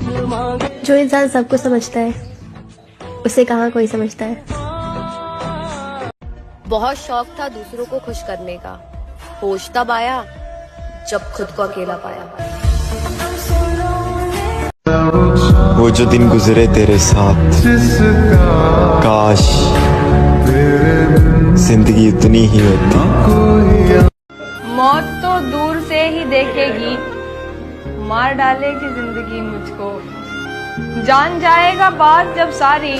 जो इंसान सबको समझता है उसे कहाँ कोई समझता है। बहुत शौक था दूसरों को खुश करने का, होश तब आया जब खुद को अकेला पाया। वो जो दिन गुजरे तेरे साथ, काश जिंदगी उतनी ही होती। मौत तो दूर से ही देखेगी, मार डालेगी जिंदगी मुझको। जान जाएगा बात जब सारी,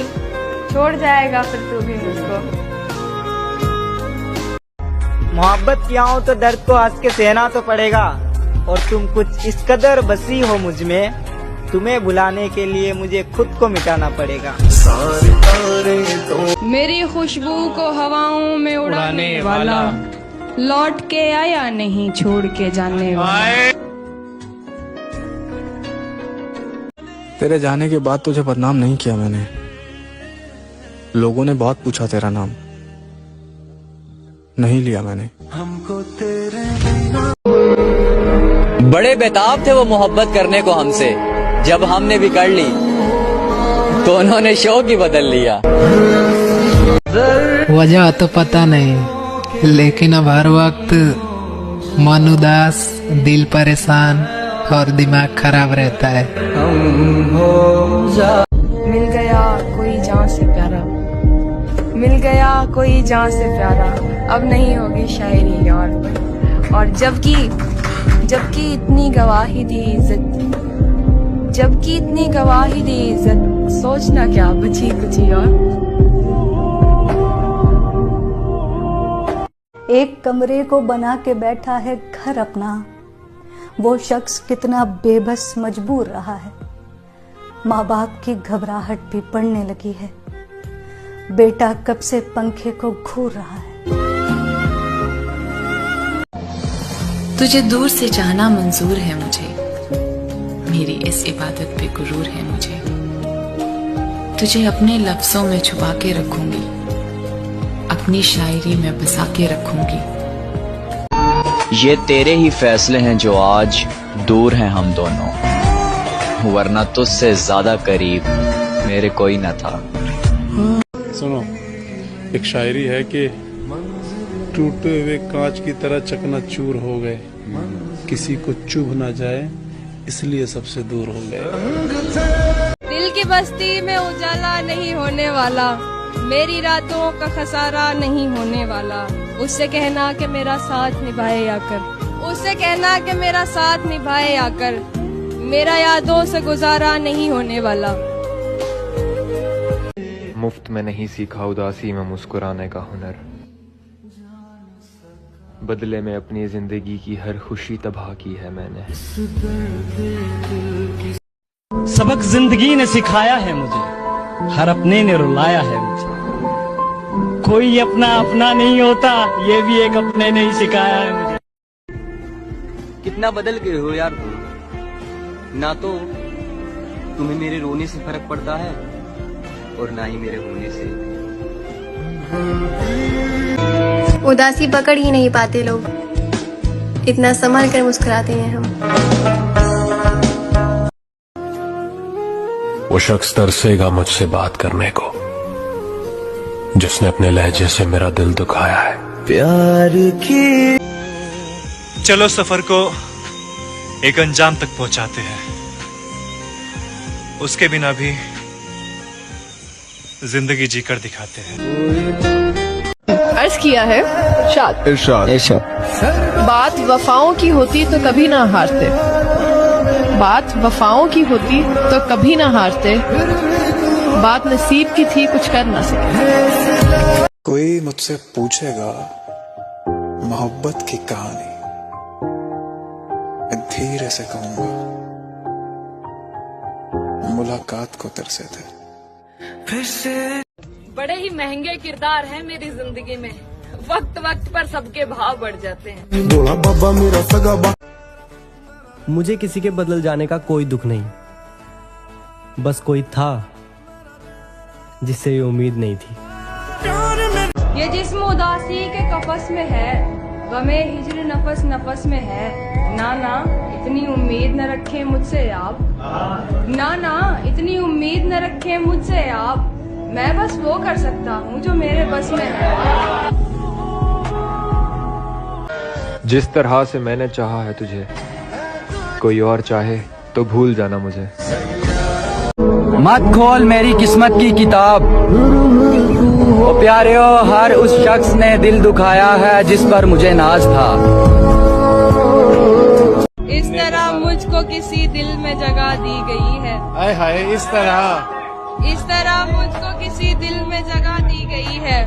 छोड़ जाएगा फिर तू भी मुझको। मोहब्बत किया हो तो दर्द को हंस के सहना तो पड़ेगा, और तुम कुछ इस कदर बसी हो मुझ में, तुम्हें भुलाने के लिए मुझे खुद को मिटाना पड़ेगा। मेरी खुशबू को हवाओं में उड़ाने वाला, लौट के आया नहीं छोड़ के जाने वाला। तेरे जाने के बाद तुझे बदनाम नहीं किया मैंने, लोगों ने बहुत पूछा तेरा नाम, नहीं लिया मैंने। बड़े बेताब थे वो मोहब्बत करने को हमसे, जब हमने भी कर ली तो उन्होंने शौक ही बदल लिया। वजह तो पता नहीं, लेकिन अब हर वक्त मन उदास, दिल परेशान और दिमाग खराब रहता है। मिल गया कोई जान से प्यारा, मिल गया कोई जान से प्यारा, अब नहीं होगी शायरी और जबकि इतनी गवाही दी इज्जत, जबकि इतनी गवाही दी इज्जत, सोचना क्या बची कुची और। एक कमरे को बना के बैठा है घर अपना, वो शख्स कितना बेबस मजबूर रहा है। माँ बाप की घबराहट भी बढ़ने लगी है, बेटा कब से पंखे को घूर रहा है। तुझे दूर से चाहना मंजूर है मुझे, मेरी इस इबादत पे गुरूर है मुझे। तुझे अपने लफ्जों में छुपा के रखूंगी, अपनी शायरी में बसा के रखूंगी। ये तेरे ही फैसले हैं जो आज दूर हैं हम दोनों, वरना तुझसे ज्यादा करीब मेरे कोई न था। सुनो, एक शायरी है कि टूटे हुए कांच की तरह चकनाचूर हो गए, किसी को चुभ ना जाए इसलिए सबसे दूर हो गए। दिल की बस्ती में उजाला नहीं होने वाला, मेरी रातों का खसारा नहीं होने वाला। उससे कहना कि मेरा साथ निभाए आकर, उससे कहना कि मेरा साथ निभाए आकर, मेरा यादों से गुजारा नहीं होने वाला। मुफ्त में नहीं सीखा उदासी में मुस्कुराने का हुनर, बदले में अपनी जिंदगी की हर खुशी तबाह की है मैंने। सबक जिंदगी ने सिखाया है मुझे, हर अपने ने रुलाया है मुझे। कोई अपना अपना नहीं होता, ये भी एक अपने ने ही सिखाया है मुझे। कितना बदल गए हो यार तुम, ना तो तुम्हें मेरे रोने से फर्क पड़ता है और ना ही मेरे होने से। उदासी पकड़ ही नहीं पाते लोग, इतना संभल कर मुस्कुराते हैं हम। वो शख्स तरसेगा मुझसे बात करने को, जिसने अपने लहजे से मेरा दिल दुखाया है। प्यार की चलो सफर को एक अंजाम तक पहुंचाते हैं, उसके बिना भी जिंदगी जीकर दिखाते हैं। अर्ज किया है इरशाद, बात वफाओं की होती तो कभी ना हारते, बात वफाओं की होती तो कभी ना हारते, बात नसीब की थी कुछ कर ना सके। कोई मुझसे पूछेगा मोहब्बत की कहानी, मैं धीरे से कहूंगा मुलाकात को तरसे थे। फिर से बड़े ही महंगे किरदार हैं मेरी जिंदगी में, वक्त वक्त पर सबके भाव बढ़ जाते हैं। बोला बाबा मेरा सगा मुझे किसी के बदल जाने का कोई दुख नहीं, बस कोई था जिससे ये उम्मीद नहीं थी। ये जिस्म उदासी के कफस में है, गमे हिजर नफस नफस में है। ना ना इतनी उम्मीद न रखे मुझसे आप, ना ना, इतनी उम्मीद न रखें मुझसे आप। मैं बस वो कर सकता हूँ जो मेरे बस में है। जिस तरह से मैंने चाहा है तुझे, कोई और चाहे तो भूल जाना मुझे। मत खोल मेरी किस्मत की किताब, ओ प्यारे हो, हर उस शख्स ने दिल दुखाया है जिस पर मुझे नाज था। इस तरह मुझको किसी दिल में जगह दी गई है। हाय हाय, इस तरह मुझको किसी दिल में जगह दी गई है,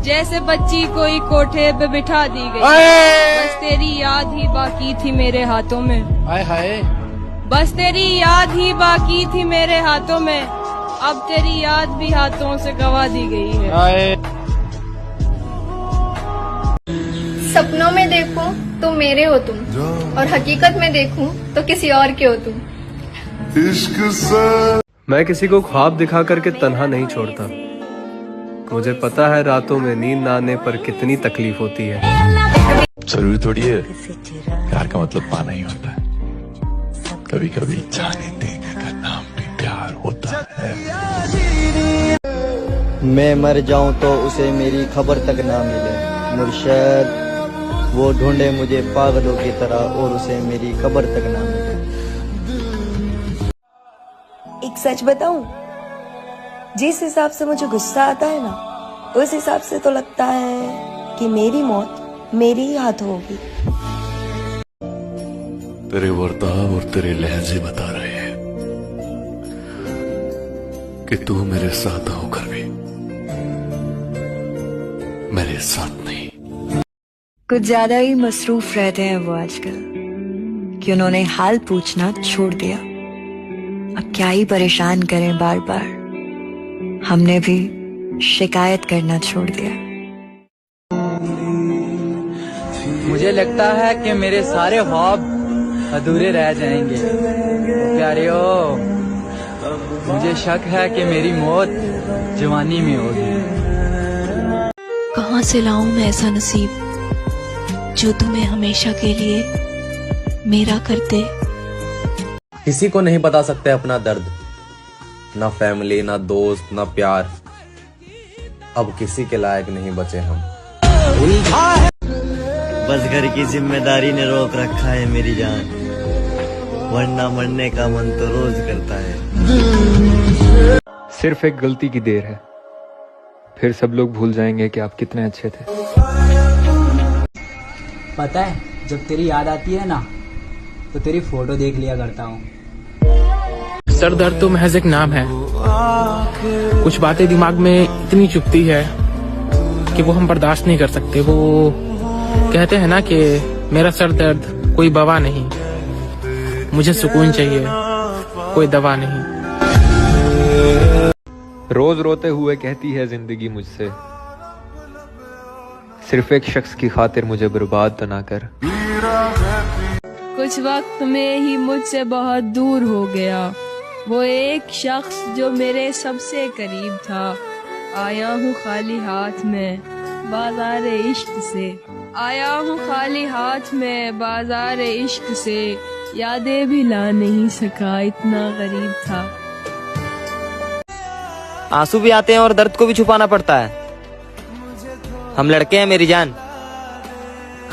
जैसे बच्ची कोई कोठे पे बिठा दी गई। बस तेरी याद ही बाकी थी मेरे हाथों में। हाय हाय, बस तेरी याद ही बाकी थी मेरे हाथों में, अब तेरी याद भी हाथों से गवा दी गई है। हाय। सपनों में देखूं तो मेरे हो तुम, और हकीकत में देखूं तो किसी और के हो तुम। मैं किसी को ख्वाब दिखा करके तन्हा नहीं छोड़ता। मुझे पता है रातों में नींद ना आने पर कितनी तकलीफ होती है। जरूरी थोड़ी है प्यार का मतलब पाना ही होता है, कभी कभी जाने देने का नाम भी प्यार होता है। मैं मर जाऊं तो उसे मेरी खबर तक ना मिले, मुर्शद वो ढूंढे मुझे पागलों की तरह और उसे मेरी खबर तक ना मिले। एक सच बताऊं, जिस हिसाब से मुझे गुस्सा आता है ना, उस हिसाब से तो लगता है कि मेरी मौत मेरे ही हाथ होगी। तेरे वर्ताव और तेरे लहजे बता रहे हैं कि तू मेरे साथ होकर भी मेरे साथ नहीं। कुछ ज्यादा ही मसरूफ रहते हैं वो आजकल कि उन्होंने हाल पूछना छोड़ दिया। अब क्या ही परेशान करें बार बार, हमने भी शिकायत करना छोड़ दिया। मुझे लगता है कि मेरे सारे ख्वाब अधूरे रह जाएंगे। प्यारियो, मुझे शक है कि मेरी मौत जवानी में होगी। कहाँ से लाऊं मैं ऐसा नसीब जो तुम्हें हमेशा के लिए मेरा कर दे। किसी को नहीं बता सकते अपना दर्द, ना फैमिली, ना दोस्त, ना प्यार। अब किसी के लायक नहीं बचे हम। बस घर की जिम्मेदारी ने रोक रखा है मेरी जान, वरना मरने का मन तो रोज करता है। सिर्फ एक गलती की देर है, फिर सब लोग भूल जाएंगे कि आप कितने अच्छे थे। पता है, जब तेरी याद आती है ना तो तेरी फोटो देख लिया करता हूँ। सर दर्द तो महज एक नाम है। कुछ बातें दिमाग में इतनी चुभती है कि वो हम बर्दाश्त नहीं कर सकते। वो कहते हैं ना कि मेरा सर दर्द कोई बवा नहीं, मुझे सुकून चाहिए, कोई दवा नहीं। रोज रोते हुए कहती है जिंदगी मुझसे, सिर्फ एक शख्स की खातिर मुझे बर्बाद तो ना कर। कुछ वक्त में ही मुझसे बहुत दूर हो गया वो एक शख्स जो मेरे सबसे करीब था। आया हूँ खाली हाथ में बाजार इश्क से, आया हूँ खाली हाथ में बाजार इश्क से, यादें भी ला नहीं सका, इतना गरीब था। आंसू भी आते हैं और दर्द को भी छुपाना पड़ता है। हम लड़के हैं मेरी जान,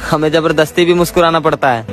हमें जबरदस्ती भी मुस्कुराना पड़ता है।